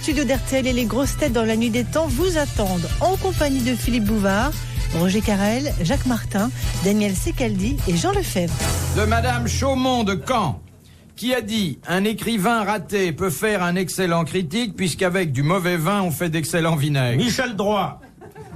studios d'RTL et les grosses têtes dans la nuit des temps vous attendent en compagnie de Philippe Bouvard, Roger Carrel, Jacques Martin, Daniel Secaldi et Jean Lefebvre. De Madame Chaumont de Caen, qui a dit « Un écrivain raté peut faire un excellent critique, puisqu'avec du mauvais vin, on fait d'excellents vinaigres. » Michel Droit.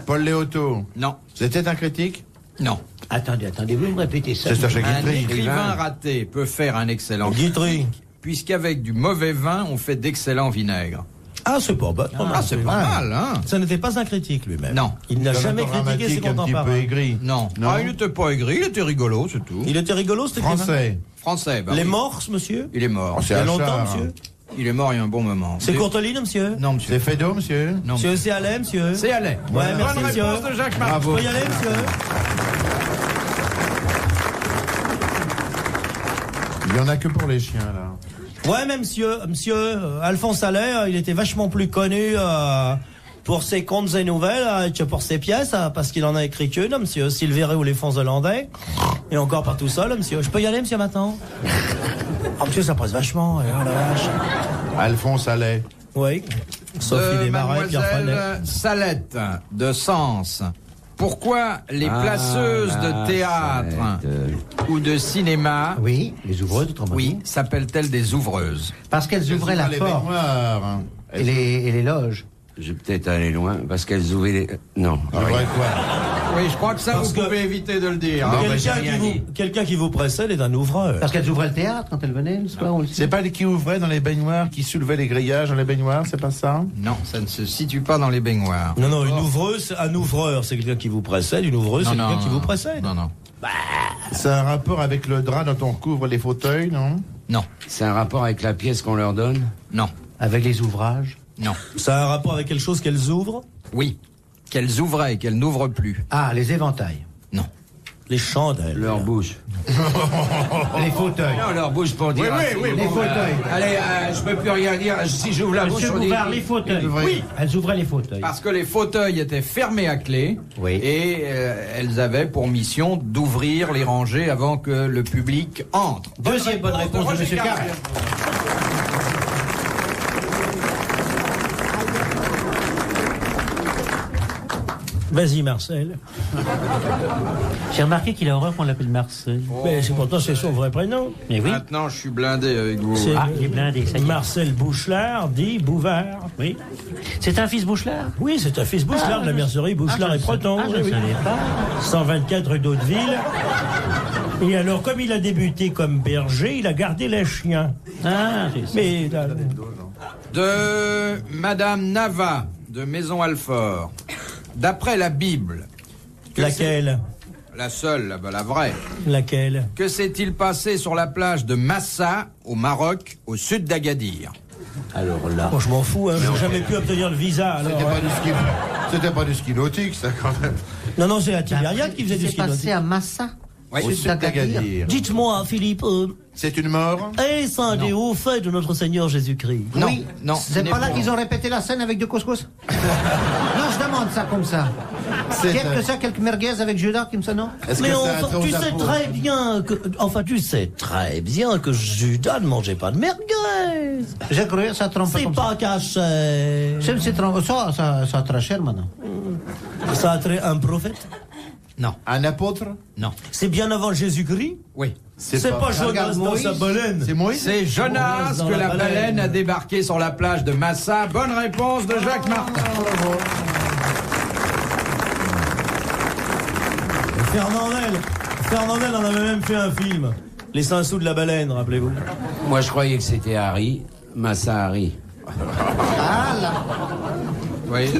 Paul Léoto. Non. C'était un critique? Non. Attendez, vous me répétez ça. C'est Sacha Un Guitry. écrivain raté peut faire un excellent Guitry. critique, puisqu'avec du mauvais vin, on fait d'excellents vinaigres. Ah, c'est pas bête. Ah, c'est pas mal, hein? Ça n'était pas un critique lui-même. Non. Il n'a jamais Jonathan critiqué ses Ramatique, un petit peu contemporains. aigri. Non. Non. Ah, il n'était pas aigri, il était rigolo, c'est tout. Il était rigolo, cet écrivain. Français. Français, bah Les oui. morses, monsieur? Il est mort. Oh, Il y a c'est longtemps, Achard. monsieur? Il est mort il y a un bon moment. C'est Courteline, monsieur? Non, monsieur. C'est Fédo, monsieur? Non, Monsieur, c'est Alain, monsieur? C'est Alain. Ouais, merci, Bonne monsieur. réponse de Jacques Martin. Je peux y aller, monsieur? Il y en a que pour les chiens, là. Ouais, mais monsieur, Alphonse Allais, il était vachement plus connu pour ses contes et nouvelles que pour ses pièces, parce qu'il en a écrit qu'une, monsieur Sylvéré ou les fonds hollandais, et encore pas tout seul, monsieur. Je peux y aller, monsieur, maintenant? Oh, monsieur, ça presse vachement, oh la vache. Alphonse Allais. Oui. Sophie Desmarais, Pierre Fanet. Mademoiselle Salette de Sens. Pourquoi les placeuses de théâtre ou de cinéma, Oui, les ouvreuses, autrement dit. oui, s'appellent-elles des ouvreuses? Parce qu'elles ouvraient la les porte baignoires. et les loges. Je vais peut-être aller loin, parce qu'elles ouvraient les... Non. Je vois quoi? Oui, je crois que ça, Parce vous que- pouvez éviter de le dire. Non, mais j'ai Quelqu'un rien dit. qui vous précède est un ouvreur. Parce qu'elles ouvraient le théâtre quand elles venaient le soir, on le sait. C'est pas les qui ouvraient dans les baignoires, qui soulevaient les grillages dans les baignoires, c'est pas ça? Non, ça ne se situe pas dans les baignoires. Non, une ouvreuse, un ouvreur, c'est quelqu'un qui vous précède, une ouvreuse, c'est quelqu'un qui vous précède. Non, non. C'est un rapport avec le drap dont on recouvre les fauteuils, non? Non, C'est un rapport avec la pièce qu'on leur donne? non, Avec les ouvrages. non. Ça a un rapport avec quelque chose qu'elles ouvrent? Oui, qu'elles ouvraient et qu'elles n'ouvrent plus. Ah, les éventails. Non. Les chandelles. Leur bouche. Les fauteuils. Non, leur bouche pour dire... Les fauteuils. Allez, je peux plus rien dire. Si j'ouvre la bouche, Monsieur on dit... Bouvard, les fauteuils. Oui, elles ouvraient les fauteuils. Parce que les fauteuils étaient fermés à clé Oui. et elles avaient pour mission d'ouvrir les rangées avant que le public entre. Deuxième bonne réponse de Roger monsieur Carrel. Carrel. Vas-y, Marcel. J'ai remarqué qu'il a horreur qu'on l'appelle Marcel. Mais c'est pourtant c'est son vrai prénom. Mais oui. Maintenant, je suis blindé avec vous. C'est Ah, il est blindé, ça y est. Marcel Bouchelard, dit Bouvard. Oui. C'est un fils Bouchelard. Oui, c'est un fils Bouchelard de la mercerie Bouchelard et Proton. Ah, je ne Oui. savais pas. 124 rue d'Hauteville. Et alors, comme il a débuté comme berger, il a gardé les chiens. Ah, c'est ça. Mais De Madame Nava, de Maison-Alfort. D'après la Bible, laquelle? la seule, la vraie, Laquelle? que s'est-il passé sur la plage de Massa, au Maroc, au sud d'Agadir? Alors là... Bon, je m'en fous, hein, j'ai jamais pu obtenir le visa. Alors, C'était pas du ski nautique, ça, quand même. non, c'est la Tibériade qui faisait du C'est ski passé nautique. à Massa. Oui, Au sud d'Agadir. Dites-moi, Philippe, C'est une mort? est Saint-Dé au fait de notre Seigneur Jésus-Christ? Non, Oui. non. C'est pas là qu'ils ont répété la scène avec du couscous? Non, je demande ça comme ça. Quelques merguez avec Judas qui me sonne, non? Est-ce que Mais c'est un enfin, tour tu sais d'impôt? très bien que, tu sais très bien que Judas ne mangeait pas de merguez. J'ai cru, ça trompe C'est comme pas caché. ça. C'est trop, ça très cher maintenant. Ça a trait un prophète. Non, Un apôtre? non. C'est bien avant Jésus-Christ. Oui. C'est pas Jonas Regarde dans Moïse. sa baleine. C'est Moïse? C'est Jonas Dans que la la baleine. baleine a débarqué sur la plage de Massa. Bonne réponse de Jacques Martin. Fernandel en avait même fait un film. Les 5 sous de la baleine, rappelez-vous. Moi, je croyais que c'était Harry. Massa Harry. Ah là. Oui.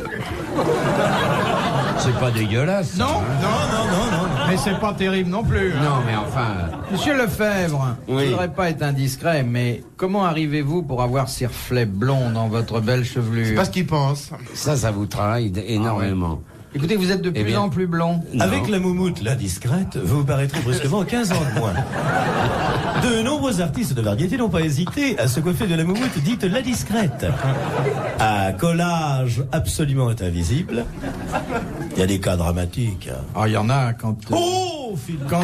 C'est pas dégueulasse. Non, Non. mais c'est pas terrible non plus. Non, mais enfin... Monsieur Lefebvre, Oui. je voudrais pas être indiscret, mais comment arrivez-vous pour avoir ces reflets blonds dans votre belle C'est chevelure? pas ce qu'il pense. Ça vous travaille énormément. Écoutez, vous êtes de Eh plus bien. en plus blond. Non. Avec la moumoute, la discrète, vous paraîtrez brusquement 15 ans de moins. De nombreux artistes de variété n'ont pas hésité à se coiffer de la moumoute dite la discrète. À collage absolument invisible, il y a des cas dramatiques. Ah, il y en a quand... Oh beau film. Quand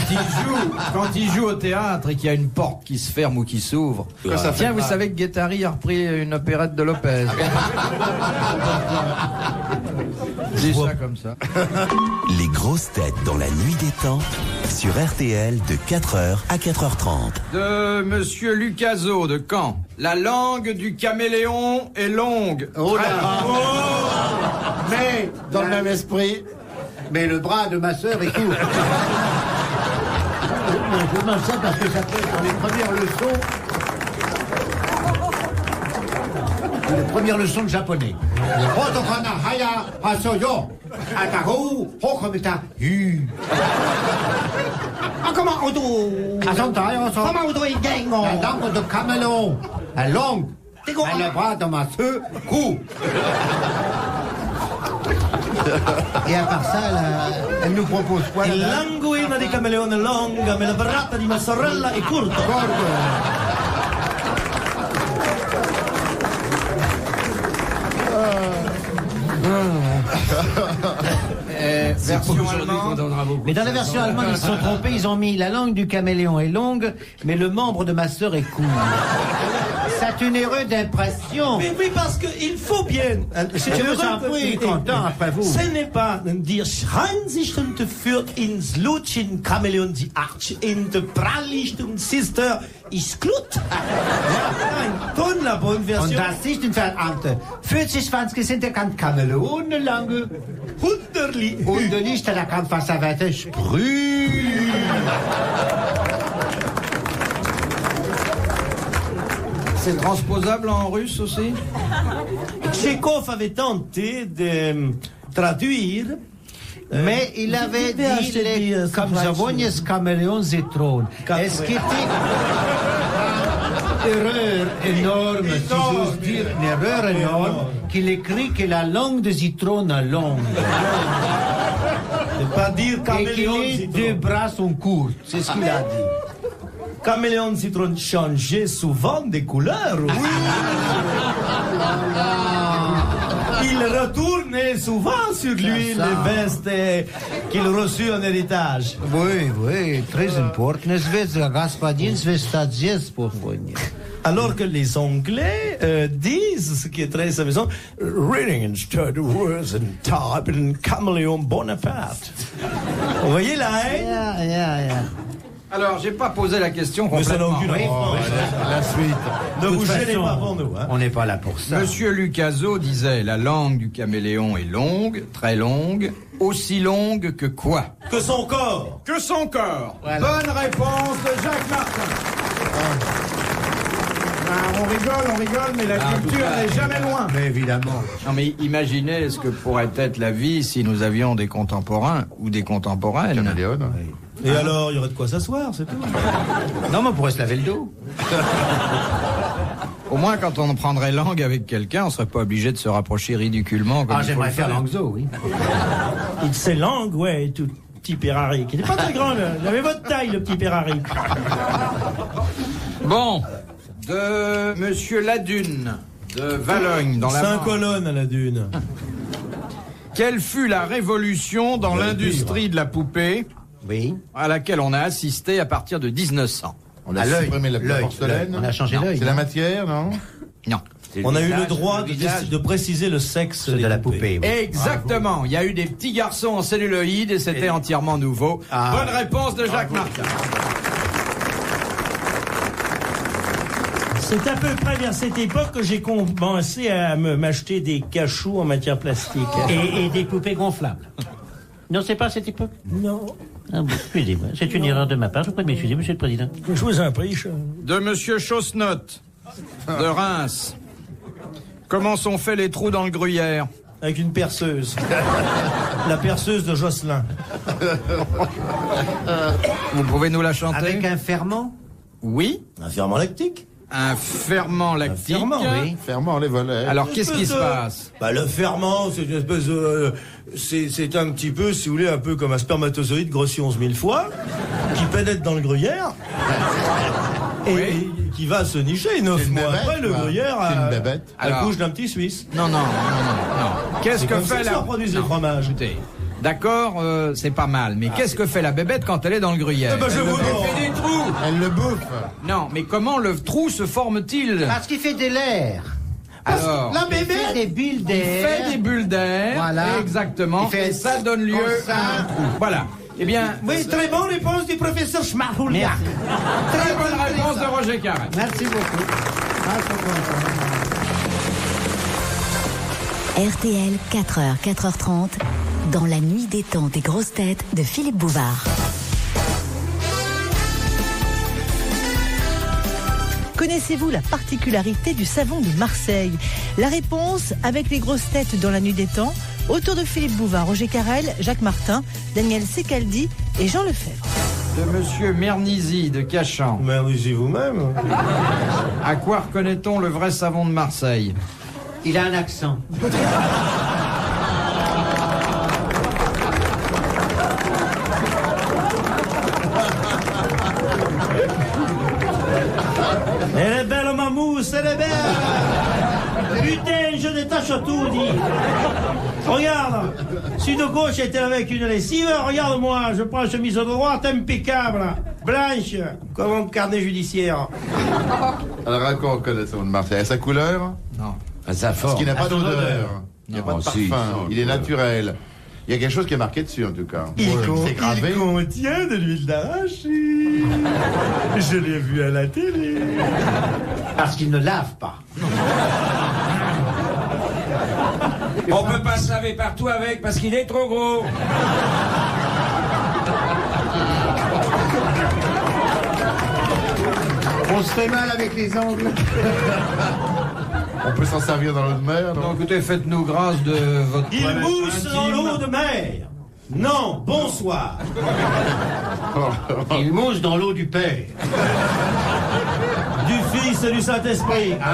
il joue au théâtre et qu'il y a une porte qui se ferme ou qui s'ouvre. Tiens, vous savez que Guettari a repris une opérette de Lopez. Dis ça comme ça. Les grosses têtes dans la nuit des temps sur RTL de 4h à 4h30. De Monsieur Lucaso de Caen. La langue du caméléon est longue. Oh là là. Mais, dans le même esprit, mais le bras de ma sœur est court. Je demande ça parce que ça peut être dans les premières leçons. Les premières leçons de japonais. La langue de caméléon. La langue. Mais le bras de ma sœur court. Et à part ça, elle nous propose quoi? Il languina di cameleone longa, ma la barrata di mia sorella è corta. Version allemande. Mais dans la version allemande, ils se sont trompés, ils ont mis la langue du caméléon est longue, mais le membre de ma sœur est court. C'est une erreur d'impression. Mais oui, parce qu'il faut bien. Je me sens oui, content après vous. Ce n'est pas dir Scheinsichten führt ins Lutschen Chameleon die Arch in de Prallichtung Sister is Glut. Nein, ton la bonne Und version. das ist ein Verdammte. 40 sind der kann Cameloon lange. Hunderli. Und der nicht, der kann fast weiter sprühen. C'est transposable en russe aussi? Tchekhov avait tenté de traduire. Mais il avait dit les Kamzavonies Caméléon Zitron. Est-ce qu'il était erreur énorme, si j'ose dire, une erreur énorme, qu'il écrit que la langue de Zitron est longue. Ne pas dire Et caméléon que les citron. deux bras sont courts. C'est ce qu'il a dit. Caméléon citron changeait souvent des couleurs. Oui. Il retournait souvent sur lui les vestes qu'il reçut en héritage. Oui, oui, très important. Господин Svestadzes Pofonia. Alors que les Anglais disent, ce qui est très amusant, reading instead of words and type and Caméléon Bonaparte. Vous voyez la haine? Yeah. Alors, j'ai pas posé la question Mais ça n'a complètement. aucune importance. La suite. Ne vous toute gênez façon, pas pour nous. Hein. On n'est pas là pour ça. Monsieur Lucaso disait la langue du caméléon est longue, très longue, aussi longue que quoi? Que son corps. Que son corps. Voilà. Bonne réponse de Jacques Martin. On rigole, mais la culture n'est jamais loin. Mais évidemment. Non mais imaginez ce que pourrait être la vie si nous avions des contemporains ou des contemporaines. Caméléon. Et alors, il y aurait de quoi s'asseoir, c'est tout. Non, mais on pourrait se laver le dos. Au moins quand on prendrait langue avec quelqu'un, on serait pas obligé de se rapprocher ridiculement. Comme il faut J'aimerais le faire l'angzo, oui. Il s'est langue, ouais, tout petit Ferrari, qui n'est pas très grand, là. Il avait votre taille, le petit Ferrari. Bon, de Monsieur Ladune, de Valogne, dans la 5 Manche. colonnes à la dune. Quelle fut la révolution dans l'industrie de la poupée Oui. à laquelle on a assisté à partir de 1900? On a À l'œil, supprimé la l'œil, porcelaine. on a changé l'œil. C'est la matière, non? Non. On a eu le droit de préciser le sexe de la poupée. Oui. Exactement. Il y a eu des petits garçons en celluloïd et c'était entièrement nouveau. Bonne réponse de Jacques Martin. C'est à peu près vers cette époque que j'ai commencé à m'acheter des cachous en matière plastique. Et des poupées gonflables. Non, c'est pas à cette époque? Non. Ah bon, excusez-moi. C'est une erreur de ma part. Je vous prie de m'excuser, monsieur le président. Je vous en prie. De Monsieur Chaussenotte, de Reims. Comment sont faits les trous dans le gruyère? Avec une perceuse. La perceuse de Jocelyn. Vous pouvez nous la chanter? Avec un ferment? Oui. Un ferment lactique. Un ferment lactique. ferment, oui. Ferment les volets. Alors qu'est-ce qui se passe? Le ferment, c'est une espèce de... c'est un petit peu, si vous voulez, un peu comme un spermatozoïde grossi 11 000 fois, qui pénètre dans le gruyère, et qui va se nicher 9 mois bébête, après, le quoi. gruyère C'est une bébête. à la Alors- couche d'un petit Suisse. Non. Qu'est-ce que comme ça fait que la... ça produise Non, les fromages. écoutez, D'accord, c'est pas mal. Mais qu'est-ce que fait la bébête quand elle est dans le gruyère? je vous fait des trous. Elle le bouffe. Non, mais comment le trou se forme-t-il? Parce qu'il fait des lairs. Alors, La Il fait bébé des bulles il d'air. fait des bulles d'air. Voilà. Exactement. Il fait Et ça donne lieu comme ça. à un trou. Voilà. Eh bien, Oui, très bonne réponse du professeur Schmarhoulia. très bonne réponse de Roger Carrel. Merci beaucoup. Ah, je suis content. RTL, 4h, 4h30, dans la nuit des temps des grosses têtes de Philippe Bouvard. Connaissez-vous la particularité du savon de Marseille? La réponse avec les grosses têtes dans la nuit des temps, autour de Philippe Bouvard, Roger Carrel, Jacques Martin, Daniel Secaldi et Jean Lefebvre. De Monsieur Mernisi de Cachan. Mais oui, vous-même. À quoi reconnaît-on le vrai savon de Marseille? Il a un accent. Elle est belle, ma mousse, elle est belle. Putain, je détache tout, dit. Regarde, si de gauche était avec une lessive, regarde-moi, je prends chemise de droite impeccable, blanche, comme un carnet judiciaire. Alors à quoi on connaît le savon de Marseille? À sa couleur? Non. À sa Parce forme. qu'il n'a pas son d'odeur. odeur. Il n'y a Non, pas de si, parfum. non, Il est non. naturel. Il y a quelque chose qui est marqué dessus, en tout cas. C'est gravé. contient de l'huile d'arachide. Je l'ai vu à la télé. Parce qu'il ne lave pas. On peut pas se laver partout avec parce qu'il est trop gros. On se fait mal avec les ongles. On peut s'en servir dans l'eau de mer, non? Donc écoutez, faites-nous grâce de votre Il toilette mousse dans intime. l'eau de mer. Non, bonsoir. Il mousse dans l'eau du père. Du Fils et du Saint-Esprit. Ah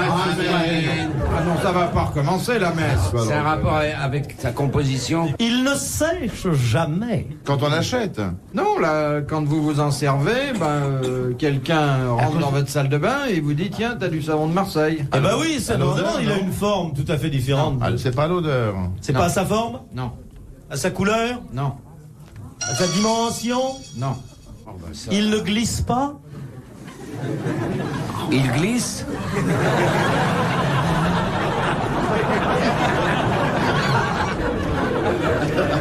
non, ça va pas recommencer la messe. C'est un rapport avec sa composition. Il ne sèche jamais. Quand on achète. Non, là, quand vous vous en servez, quelqu'un rentre dans votre salle de bain et vous dit tiens, t'as du savon de Marseille. Eh ben oui, c'est à l'odeur, normal, il a non? une forme tout à fait différente. Ah, c'est pas l'odeur. C'est Non. pas à sa forme, Non, à sa couleur, non, à sa dimension. non. Il ne glisse pas. Il glisse.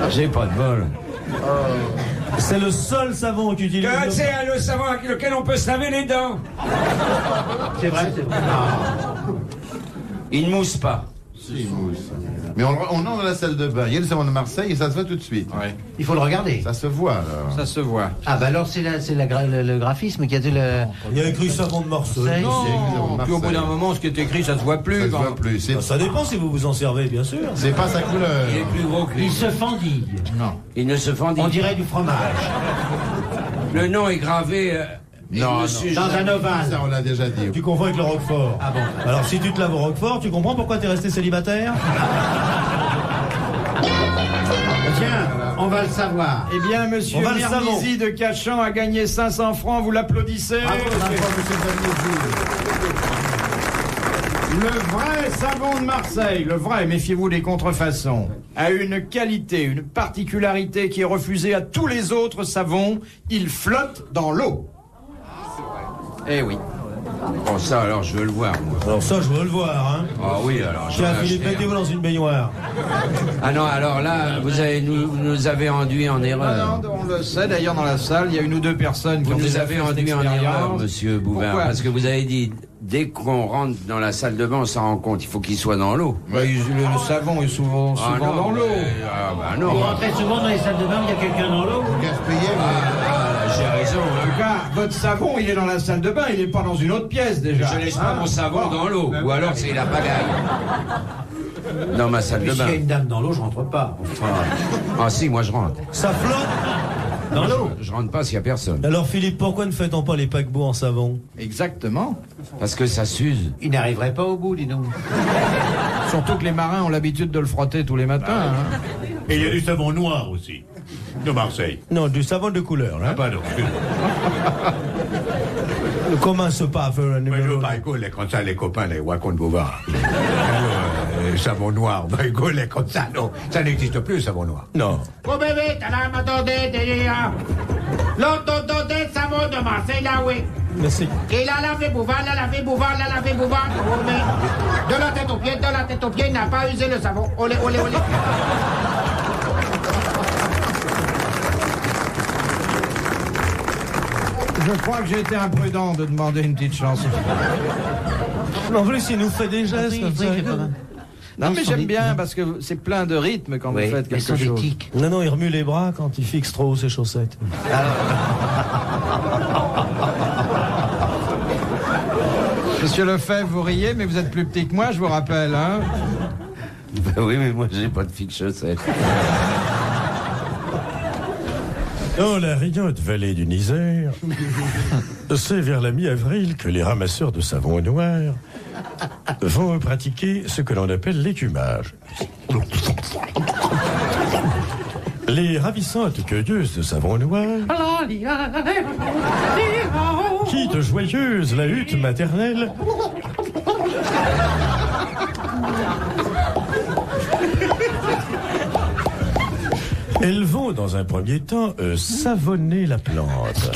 J'ai pas de bol. C'est le seul savon qu'utilise. C'est le savon avec lequel on peut se laver les dents. C'est vrai, c'est vrai. Il ne mousse pas. Si, mousse. Mais on entre dans la salle de bain. Il y a le savon de Marseille et ça se voit tout de suite. Ouais, Il faut le regarder. Ça se voit, alors. ça se voit. Ah bah alors c'est le graphisme qui a dit le... Il y a écrit savon de Marseille. Marseille. Non, puis au bout d'un moment, ce qui est écrit, ça se voit plus. Ça se quand- voit plus. Ben, ça dépend si vous vous en servez, bien sûr. C'est pas sa couleur. Il est plus gros que lui. Il se fendille. Non. Il ne se fendit. On dirait du fromage. Le nom est gravé. Non, monsieur- Dans un ovale. Ça, on l'a déjà dit. Tu confonds avec le Roquefort. Ah bon. Alors si tu te laves au Roquefort, tu comprends pourquoi t'es resté célibataire? Tiens, on va le savoir. Eh bien, monsieur On va le Mernisi de Cachan a gagné 500 francs, vous l'applaudissez. Le vrai savon de Marseille, le vrai, méfiez-vous des contrefaçons, a une qualité, une particularité qui est refusée à tous les autres savons, il flotte dans l'eau. Eh oui. Oh, ça, alors, je veux le voir, moi. Alors ça, je veux le voir, hein. Ah oui, alors, je Tiens, vais Philippe, acheter. mettez-vous dans une baignoire. Ah non, alors là, vous nous avez induit en erreur. Non, on le sait, d'ailleurs dans la salle, il y a une ou deux personnes qui Vous ont nous déjà avez fait cette induit en erreur, expérience. monsieur Bouvard, Pourquoi parce que vous avez dit, dès qu'on rentre dans la salle de bain, on s'en rend compte, il faut qu'il soit dans l'eau. Bah, le savon est souvent Ah non, dans l'eau. Ah bah non. Vous rentrez souvent dans les salles de bain où il y a quelqu'un dans l'eau. Gaspiller, J'ai raison, En hein. tout cas, votre savon, il est dans la salle de bain, il n'est pas dans une autre pièce déjà. Je laisse pas mon savon dans l'eau, ou alors c'est la pagaille. Dans ma salle Puis de s'il y bain. a une dame dans l'eau, je rentre pas. Ah si, moi je rentre. Ça flotte dans l'eau. Je rentre pas s'il y a personne. Alors Philippe, pourquoi ne fait-on pas les paquebots en savon? Exactement. Parce que ça s'use. Il n'arriverait pas au bout, dis donc. Surtout que les marins ont l'habitude de le frotter tous les matins. hein. Et il y a du savon noir aussi, de Marseille. Non, du savon de couleur, Ah, hein. pardon. Ne commence pas à faire un Moi, je numéro. veux pas écouter quand ça, les copains, les Wacon Bouvard. Le savon noir, on va rigoler comme ça, non. Ça n'existe plus, le savon noir. Non. Oh bébé, t'as la m'attendez, l'autre savon de Marseille, là, oui. Mais c'est... Et la lavé bouvard, la lavé bouvard, la lavé bouvard. Oh, mais de la tête aux pieds, il n'a pas usé le savon. Olé, olé, olé. Je crois que j'ai été imprudent de demander une petite chanson. En plus, il nous fait des gestes Oui, comme ça. c'est pas mal. Non, mais j'aime bien parce que c'est plein de rythme quand vous faites quelque chose. Non, il remue les bras quand il fixe trop ses chaussettes. Monsieur Lefebvre, vous riez, mais vous êtes plus petit que moi, je vous rappelle, hein. Oui, mais moi, j'ai pas de fixe chaussette. Dans la riante vallée du Niger, c'est vers la mi-avril que les ramasseurs de savon noir vont pratiquer ce que l'on appelle l'écumage. Les ravissantes cueilleuses de savon noir quittent joyeuses la hutte maternelle elles vont dans un premier temps savonner la plante.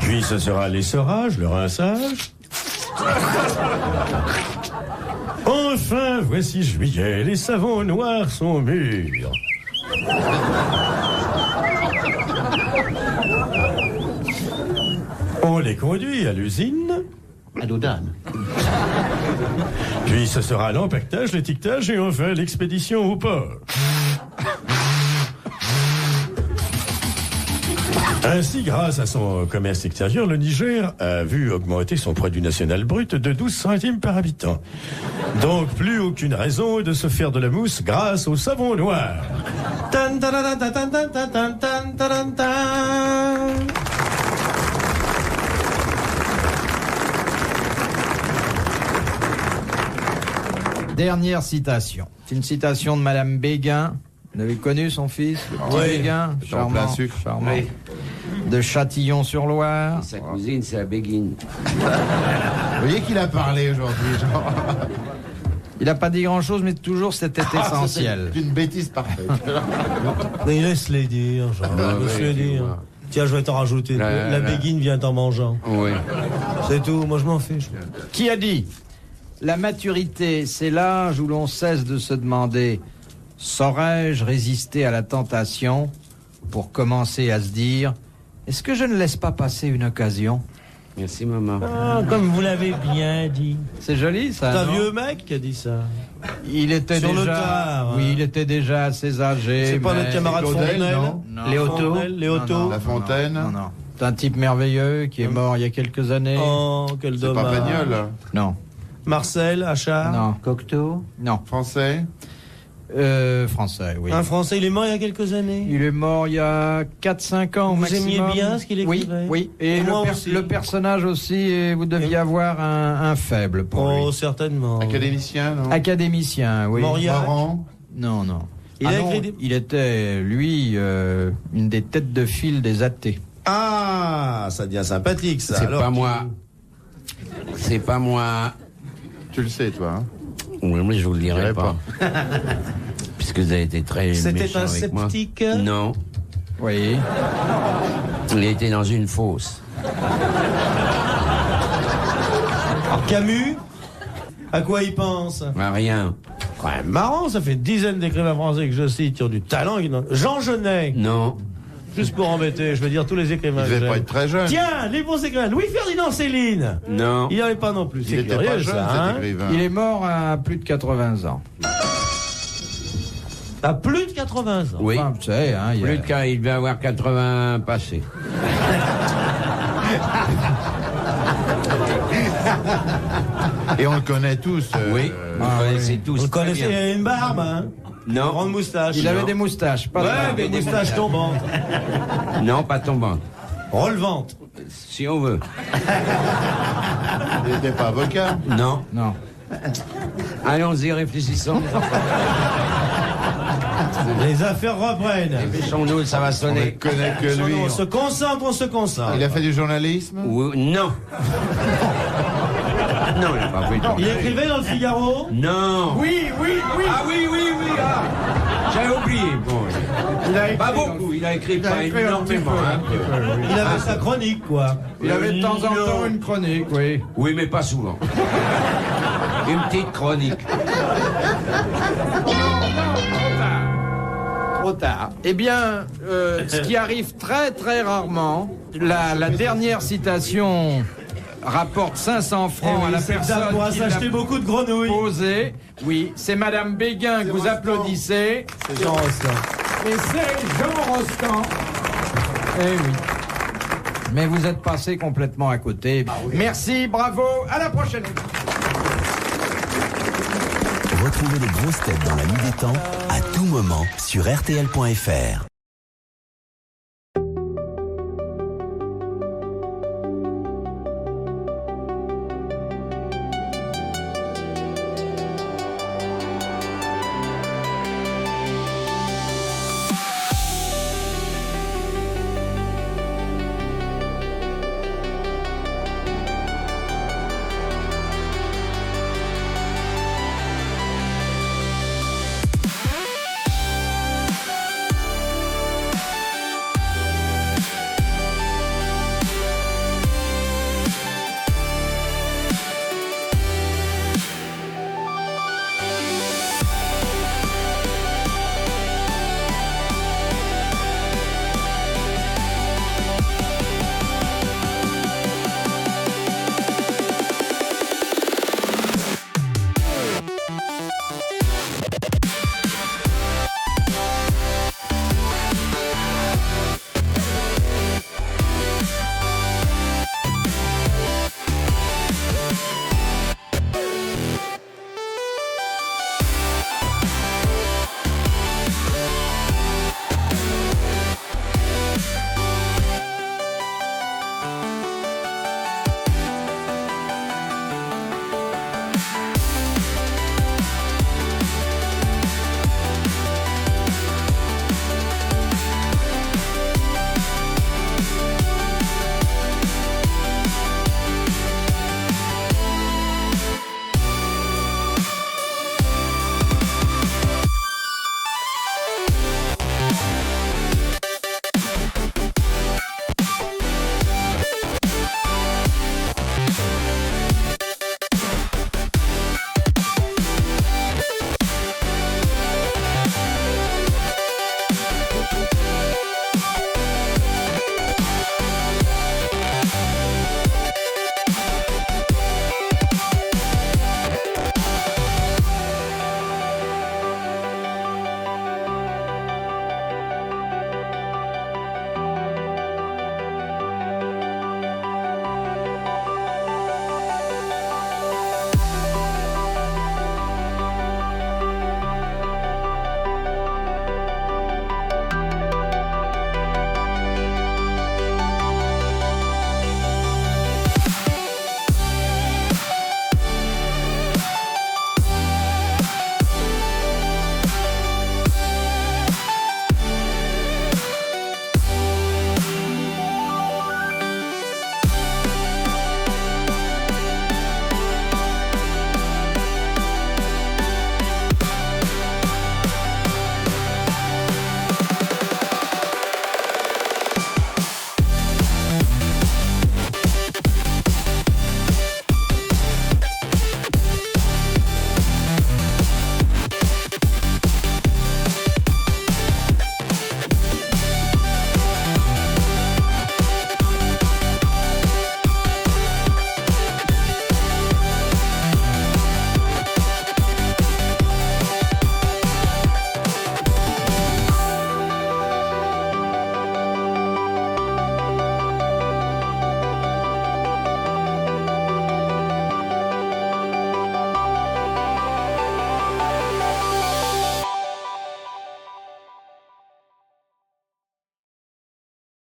Puis ce sera l'essorage, le rinçage. Enfin, voici juillet, les savons noirs sont mûrs. On les conduit à l'usine. À Doudane. Puis ce sera l'empaquetage, l'étiquetage et enfin l'expédition au port. Ainsi, grâce à son commerce extérieur, le Niger a vu augmenter son produit national brut de 12 centimes par habitant. Donc, plus aucune raison de se faire de la mousse grâce au savon noir. Tan, tan, tan, tan, tan, tan, tan, tan, tan, tan. Dernière citation. C'est une citation de Madame Béguin. Vous avez connu son fils, le petit Béguin, charmant, charmant. Oui. De Châtillon-sur-Loire. Sa cousine, c'est la Béguine. Vous voyez qu'il a parlé aujourd'hui, genre. Il n'a pas dit grand-chose, mais toujours c'était essentiel. C'est une bêtise parfaite. Mais laisse-les dire, laisse-les dire. Tiens, je vais t'en rajouter. La béguine vient en mangeant. Oui. C'est tout, moi je m'en fiche. Qui a dit ? La maturité, c'est l'âge où l'on cesse de se demander « Saurais-je résister à la tentation ?» pour commencer à se dire « Est-ce que je ne laisse pas passer une occasion ?» Merci, maman. Ah, comme vous l'avez bien dit. C'est joli, ça, C'est un non ? vieux mec qui a dit ça. Il était Sur déjà... le tard, Oui, hein. il était déjà assez âgé. C'est pas mais- notre camarade Claudel, Fontenelle non Léoto La Fontaine. Non, non. C'est un type merveilleux qui est mort il y a quelques années. Oh, quel C'est pas dommage. Pagnol. Non, Marcel, Achard. non, Cocteau. non. Français. Français, oui. Un Français, il est mort il y a quelques années. Il est mort il y a 4-5 ans au Vous maximum. aimiez bien ce qu'il écrivait ? Oui, oui. Et Moi aussi. le personnage aussi, et vous deviez avoir un faible pour Oh, lui. certainement. Académicien, non. Académicien, oui. Mauriac. Morand. Non, non. Il a non, écrit des- il était, lui, une des têtes de file des athées. Ah, ça devient sympathique, ça. C'est Alors, pas moi. C'est pas moi. Tu le sais, toi. Hein. Oui, mais je vous le dirai dirai pas. Puisque vous avez été très C'était méchant un avec moi. sceptique. Non. Oui. Il était dans une fosse. Camus, à quoi il pense ? À rien. Quand même marrant, ça fait une dizaine d'écrivains français que je cite qui ont du talent. Jean Genet, Non. juste pour embêter, je veux dire tous les écrivains. Il que devait pas j'aime. être très jeune. Tiens, les bons écrivains. Louis-Ferdinand Céline. Non. Il n'y avait pas non plus. Il C'est était pas curieux, jeune, ça. cet Hein écrivain. Il est mort à plus de 80 ans. à plus de 80 ans. Oui. Enfin, tu sais, hein, il y a- Plus de cas, il devait avoir 80 passés. Et on le connaît tous. Oui. Vous connaissez tous. On le très connaissait, il bien. avait une barbe, hein. Non. Grande moustache. Il avait Non. des moustaches, pas de Ouais, barbe. des moustaches tombantes. Non, pas tombant. Relevantes. Si on veut. Il n'était pas avocat. Non. Non. Allons-y, réfléchissons. Les affaires reprennent. Dépêchons-nous, ça va On ne sonner. connaît que lui. On se concentre, on se concentre. Ah. Il a fait du journalisme. Oui, non. Non, il n'a pas pris le temps. Il écrivait dans le Figaro? Non. Oui. Ah oui. Ah. J'avais oublié. Bon. Il a écrit Pas beaucoup, il a écrit pas un petit peu, énormément. un petit peu, oui. Il avait sa chronique, quoi. Il avait de temps en temps une chronique, oui. Oui, mais pas souvent. Une petite chronique. Trop tard. Eh bien, ce qui arrive très très rarement, la dernière citation rapporte 500 francs à la personne On pourra qui s'acheter l'a beaucoup de grenouilles. posée. Oui, c'est Madame Béguin que vous applaudissez. C'est Jean Rostand. Et c'est Jean Rostand. Eh oui. Mais vous êtes passé complètement à côté. Merci, bravo, à la prochaine. Retrouvez les grosses têtes dans la nuit des temps à tout moment sur RTL.fr.